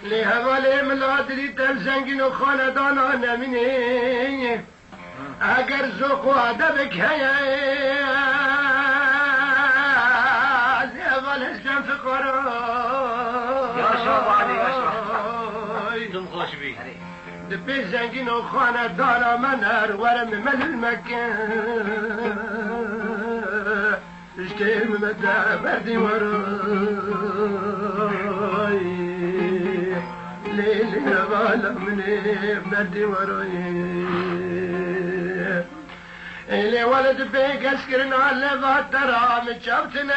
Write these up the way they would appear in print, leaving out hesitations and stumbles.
لی حواله ملادری در زنگین و خاندانا نمینه اگر ذوق و ادب که لی حواله جنف قرار یا شابانی یا شابانی دم خوش بی دبی زنگین و خاندانا من ورم مل المكان اشتهي ممدى بردي وراي ليلي غالة مني بردي وراي إلي ولد بيك اسكرنا على فاترة متشابتنا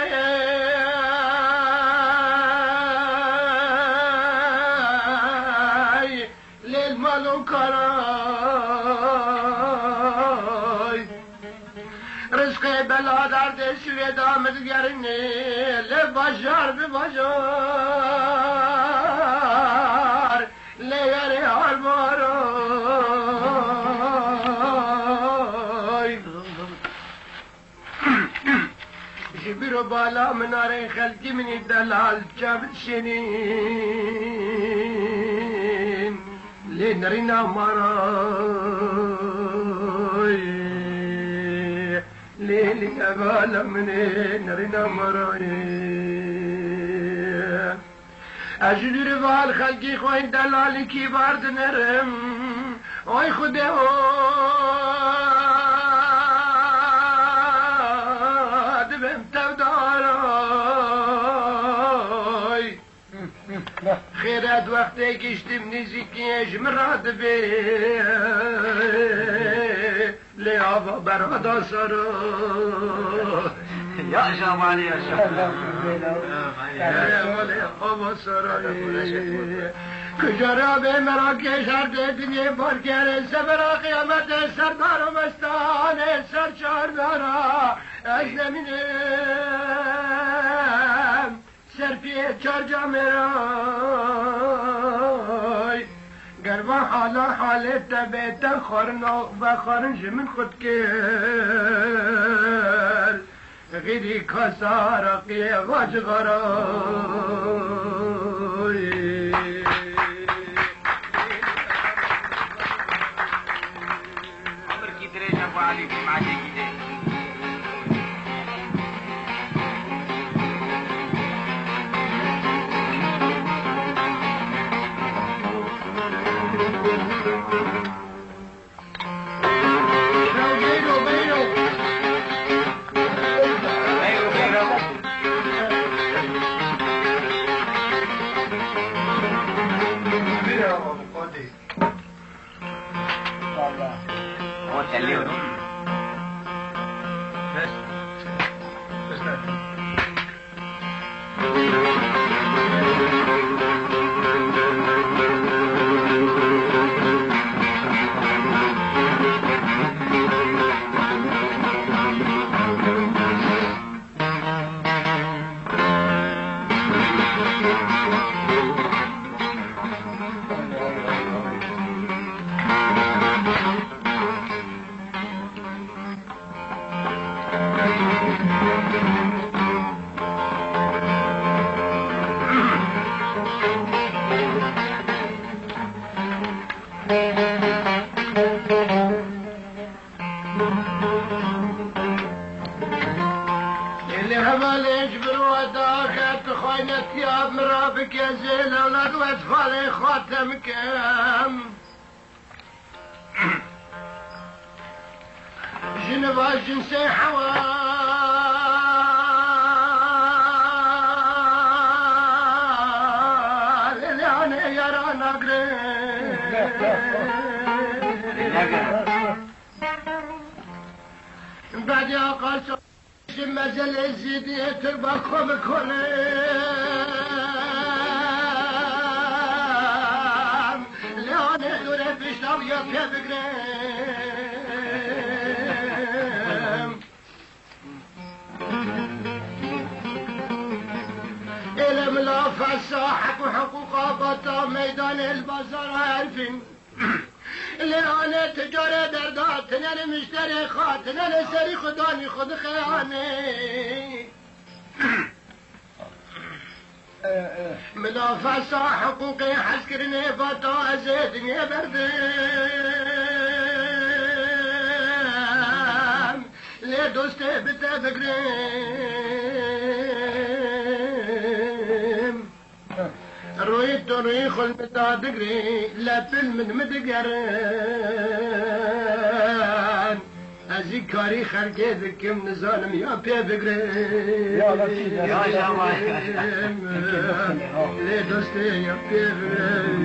ليل مالو كراي رزق بلا درد شوی دامت گرنی لباشار بباشار لیاری حال باروی جبرو بالا مناره خلقی منی دلال جابت شنین لنرینا ماروی ليلي أبالا منين نرينا مرايا أجدر بالخلقي خوين دلالي كي بارد نرم أي خده دبم توداراي خيرات وقتي كشتم نزيكيش مراد بيه لعبا برادا سرا یا شابانی یا شابانی لعبا سرا کجا به مرا کشار دیدی بار کرد سبرا قیامت سردار و مستان سرچار دارا از نمینم سرپی چار جامرای گربا حالا حالت بیتا خورنو و خورنج من خود کل غیری کسارا قیواج غرای عمر کی طرح شب علی کی معاجے کی دے بعد آقا مزل زیدی تربا خوب کنم لیانه دوره پیشتاو یا پی بگرم علم لا فصاحك وحقوق آباتا میدان البازار عارفين لانه تجاره دردات نه مشتری خاط نه سری خدانی خود خیانه ملافسا حقوقي حسكرني فتا ازيدني بردم لي دوستي بتفقرم رويت ريخ المتادقري لا من مدقران ازی کاری خرگه دکم نزانم یا پی بگرم یا لطیف یا لی دوسته یا پی بگرم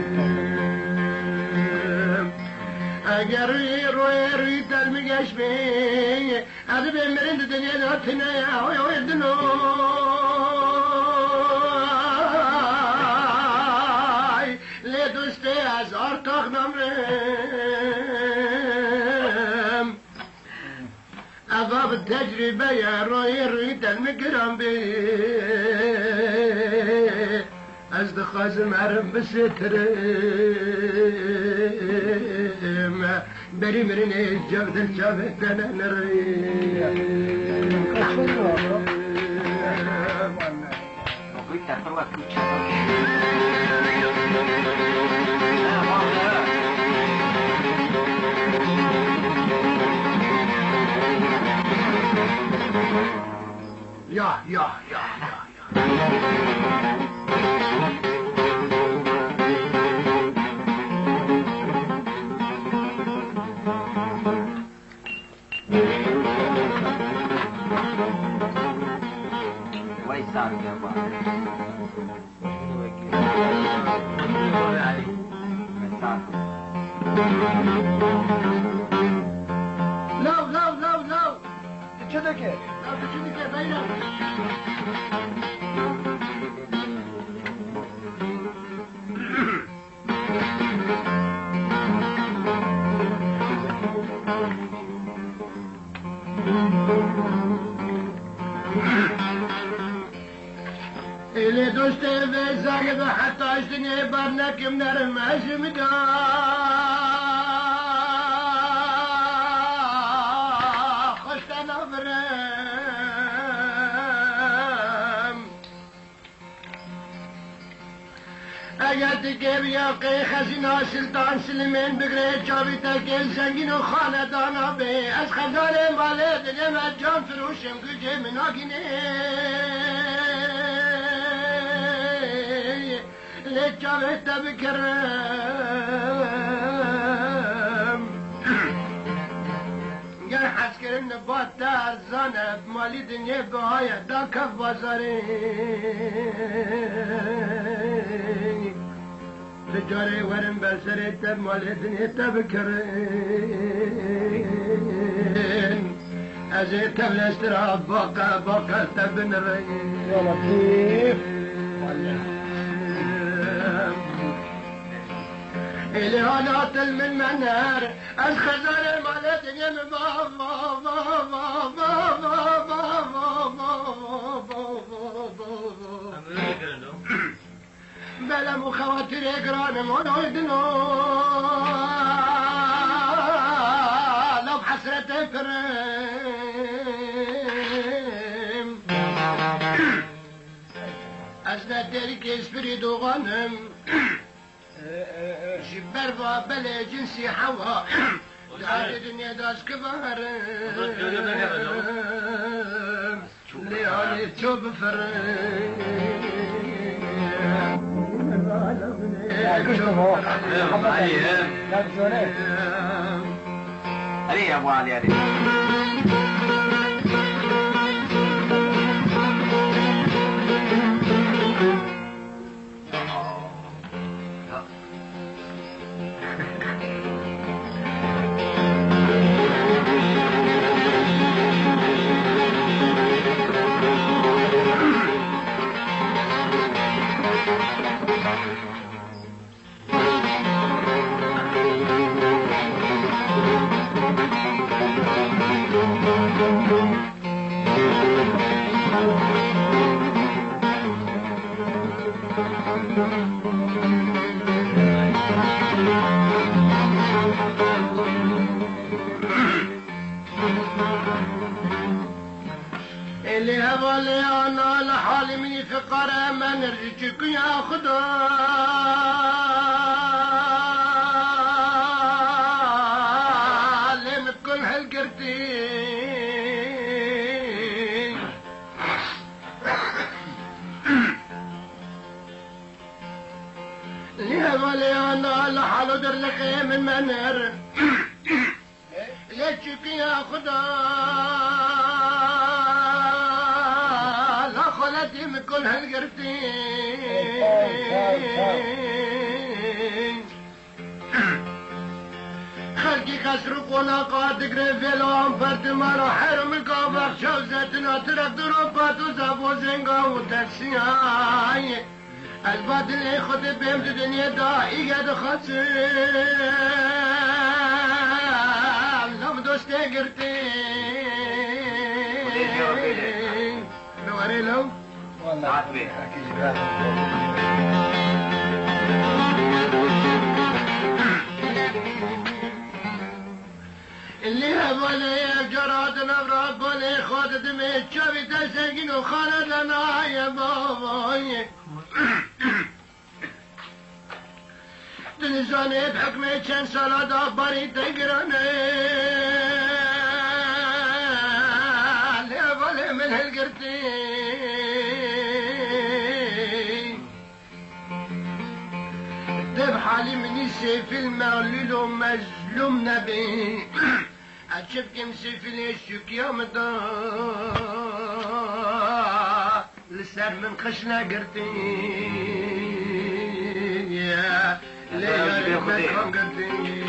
اگر روی تلمگش بی ادو بمیرند دنیا داتنه های دنو لی دوسته از آرتاق نمرم أضاف التجربة يا رويت المقرم بي أصدقاء زمارم بسترم بري مرني الجبد الجبد أنا يا ويسار يا لا كده كده إلي دوست بزاقب حتى اشتني برنك منرم أجمدا خشت نفرم اگر تکیب یاقی خزینا سلطان سلمین بگره چابی تکیل زنگین و خاندانا بی از خزار ماله دلم از جان فروشم گجه مناگینه لچابه تبکرم گر حس کرم نبات در زانب مالی دنیا بهایه دا کف بازاره تجاره ورم بسره تب مالی دنیا تبکرم از تب لستراب باقا تب نرین يا لطيف الهانات من منار از خزانه مالت یم بلا مخاطر اقرانم ونويدنو لو بحسرة فرم ازنا تلك اسبري دوغانم جبر بابل جنسي حوا دار الدنيا داس كبار ليالي تشوف علي يا ابو علي علي اللي هبالي انا لحالي مني فقرة ما نرجيك يا خدا لم تكون هالقرتي اللي هبالي انا لحالو در لقي من منر ليتشك يا خدا لا خلتي من كل هالقرتين خلقي خسرق ولا قادق رفيل وانفرت مارو حرم القابق شوزتنا ترك دروبات وزابو زنقا وتكسياي الباطل اللي خد بهم الدنيا دائي قد خسر لم دوستي قرتين نوري لو والله اللي هبولي جراد نبراد بولي خود دمي تشابي تسنقين وخالد لنا يا باباي تنزاني بحكمي كان سالة دابري تقراني اللي هبولي من هالقرتين دب حالي من السيف المغلول ومظلوم نبي أتشف كم سيف الاشيك يا مدى لسان من خشنا قرتين يا ليالي مدخل قرتين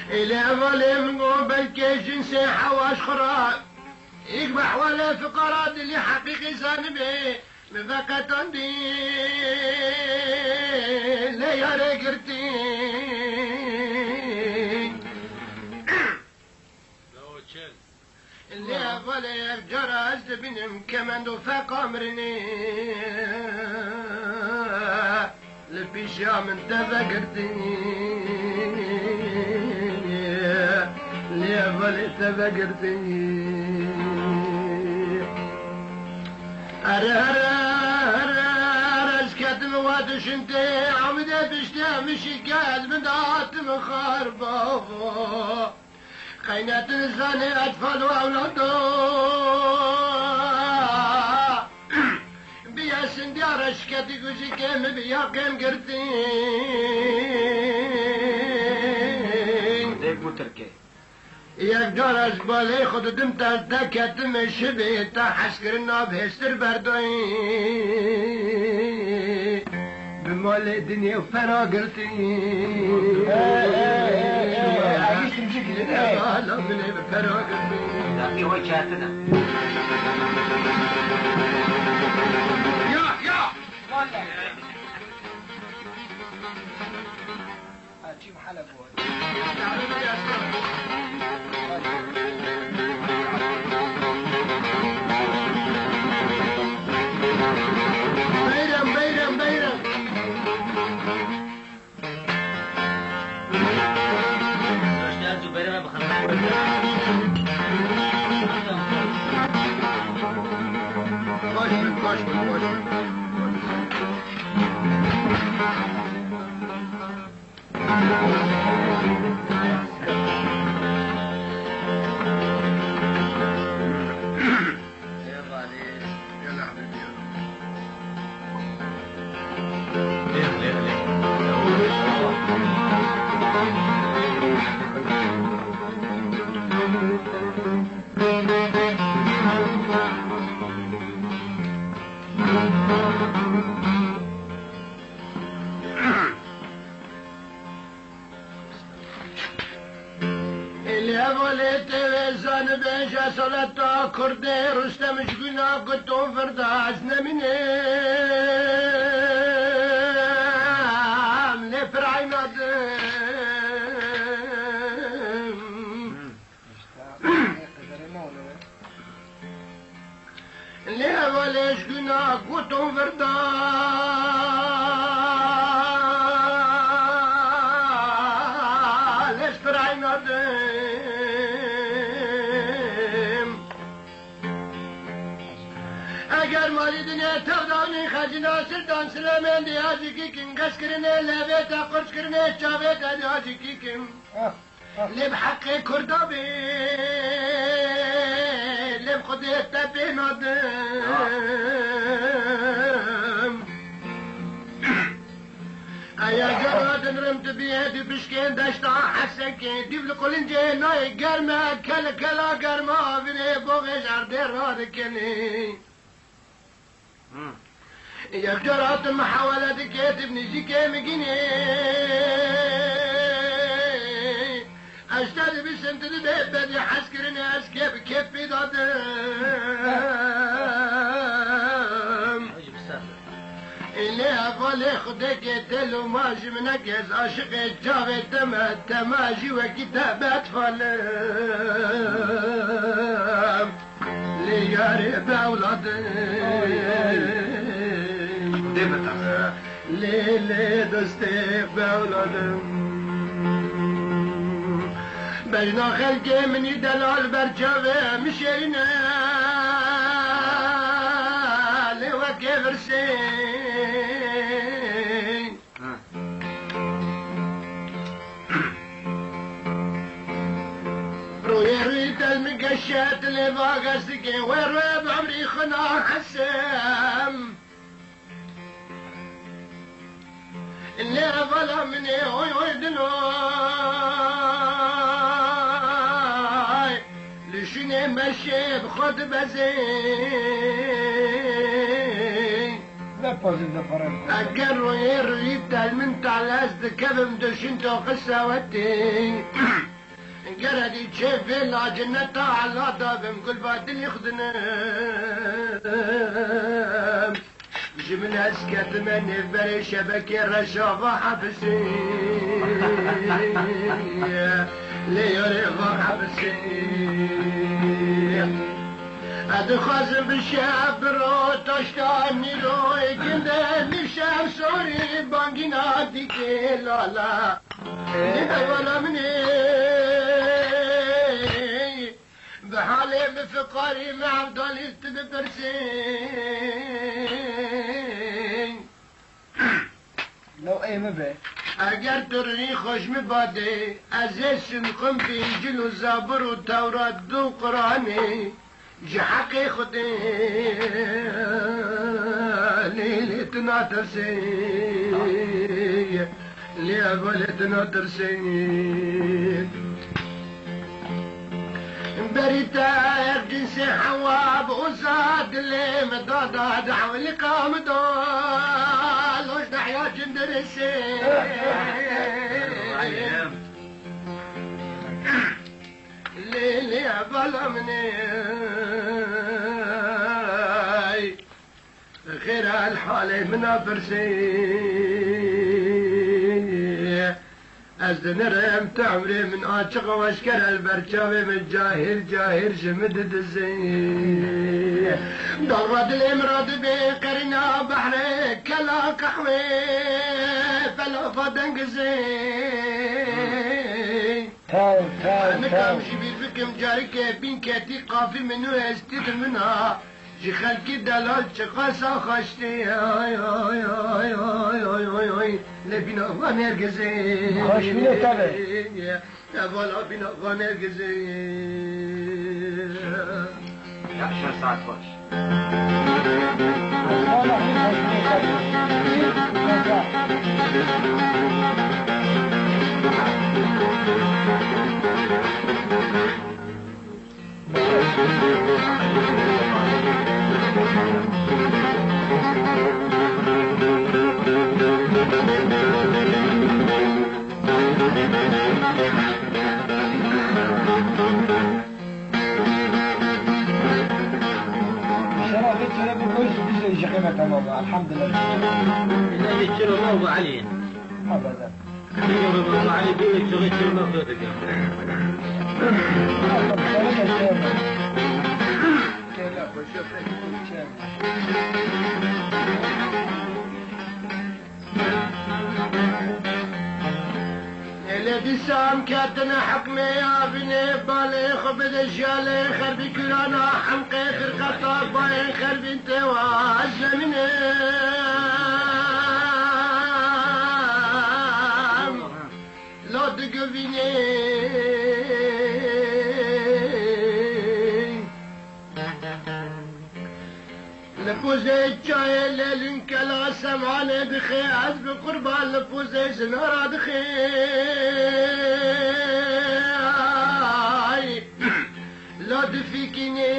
إلى ظلم قوبل كيش سيحة واشخراب يقبح ولا فقرات اللي حقيقي زانبي مفاقة عندي لا يا ريقرتين اللي أفضل يفجر أزدبنم كمان دفاق أمرني لبيشا من تفقرتين اللي أفضل تفقرتين رزكت موادش انتي عمدي بشتا مشي قاد من دات مخربة قينات الزاني أطفال وأولاده بيا سندي رشكتي قوزي كيم بيا كيم قرتين ديك متركي يقدر أزبالي خود دمتا دكت مشبه تا حسكرنا بهستر بردوين بمال الدنيا وفنا قلتي عايش تمشي كده لا من بفنا قلتي في وجهاتنا يا والله هتجيب حلب بيرم اشتغل زبيرة ما بخلص باش بيجا صلاة كردي رستم شقنا قدتم فردا عزنا منام لفرعي نادم ليه وليش قنا قدتم فردا ليش فرعي نادم اگر مالی دنیا تودانی خزینا سلطان سلیمان دیازی کی کن قص کرنه لبه تا قرص کرنه چاوه تا دیازی کی کن لب حق کردا بی لب خودت تبی نادم ایا جرادن رمت بیهدی بشکن دشتا حسن کن دیبل قلنجه نای گرمه کل کلا گرما بینه بوغش عرده را دکنی یک جرات محاولة كاتب نجي كامجيني اشتغل بسنت البيت بدي حسكرني اسكيب كيف بدادم اللي افضل خدك تلو ماجي منكز عاشق الجاوي تماجي وكتابات فلم لياري بأولادم ليلي دوستي بأولادم بجنا خلقي مني دلال برجاوي مشينا لوكي فرسين رويت المقشات اللي باقصدقي ويروي بعمري خنا حسام اللي ظلم مني ويدنوي لشني مشي بخد بزين اقروا يرويت المنت على اسد كبم دشنتو قصة ودي قردي تشوف لا جنة على ضابم كل بعد يخدنا جمن اسكت مني بري شبكي رشافة حبسي ليوري حبسي ادخل بالشاب رو تشتاني رو كنده نشام سوري بانجينا ديكي لالا ولا مني بحالي بفقاري مع ضليت ببرسين لو اي مبه اگر ترني خوش مبادي ازيس نقم بإنجيل زابر وتوراة دو قرآني جحقي خدي ليلي تناطرسي لي أبالي تناطرسي بريتا جنسي حواب وزاد اللي مدادا دعوة اللي قام دول وش دحيا جندرسي ليلي عبالا مني خير الحالي منافرسي ازدن رمت عمري من عاشق واشكر البرشاوي من جاهر جمد دزي ضرد الامراض بقرنا بحري كلا قحوي فلا فدنقزي انا كامشي بالفكم جاري بين كاتي قافي منو استيت منها جي خلقي دلال شقاسا خشتي هاي هاي هاي هاي هاي هاي هاي لبينا غانير قزي خوش بينا تبع يا بالا بينا غانير قزي لا شو ساعة خوش الحمد لله. إذا يشتروا موضوع علي. أبدا. يشتروا موضوع علي بيشتروا موضوع دیسام کردن حکمه آبینه باله خوب دجاله خربی کرانا حمقه خرقتا باین خربین تواز زمینه لا دقوینه لپوزه چای لیلین کلا سمانه دخی از بقربان لپوزه زنارا دخی لا دفیکینه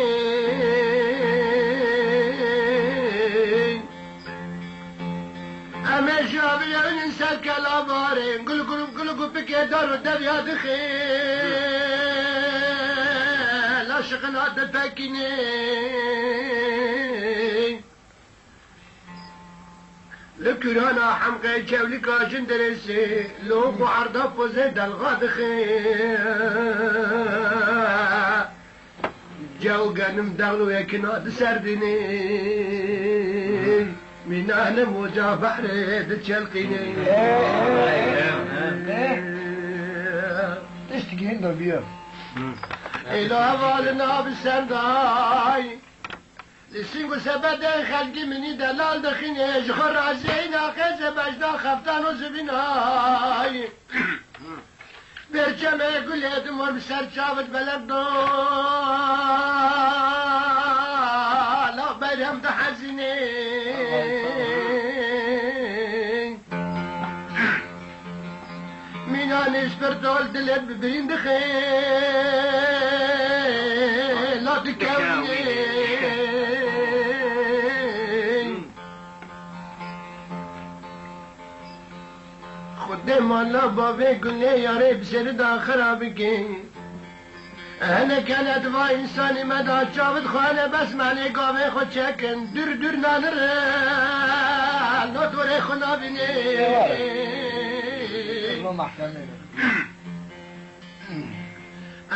اما جابی این سر کلا باره گلو بکه دارو دریا دخی لا شغنا دفکینه لكرانا حمقي جوليكا جندرسي لوق وعرضة بوزيد الغادخي جو قنم دغلو يكناد سردني من أنا موجا بحري دتشلقيني تشتكي هندو بيو إلى والنا بالسنداي لسینگو سبده خلقی منی دلال دخینه جخور رازینا قیز بجدا خفتان و زبینای برچمه گل یدم و بسر چاوت بلد دو لا برهم ده حزینه مینانش بردول دلت ببرین دخی لا دکونی مالا بابي قلنا يا ريب سرد خرابك انا كانت با انساني مدى شافت خانه بس معني قامي خود شكن در نانر لو دوري خنا بني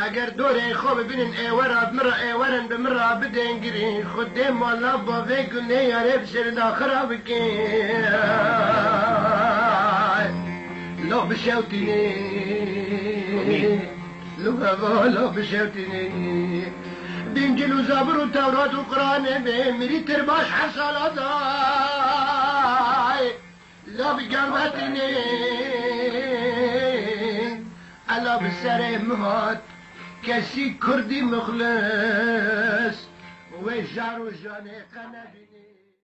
اگر دوره خوب بینن ایورا بمرا ایورن بمرا بدین گرین خود مالا بابي قلنا يا ريب سرد خرابك لو بشوتني لو هذا لو بشوتني بإنجيل وزبور وتوراة وقرآن بمري ترباش حصل ضاي لا بقربتني ألا بالسري مهات كسي كردي مخلص وجار وجاني قنبني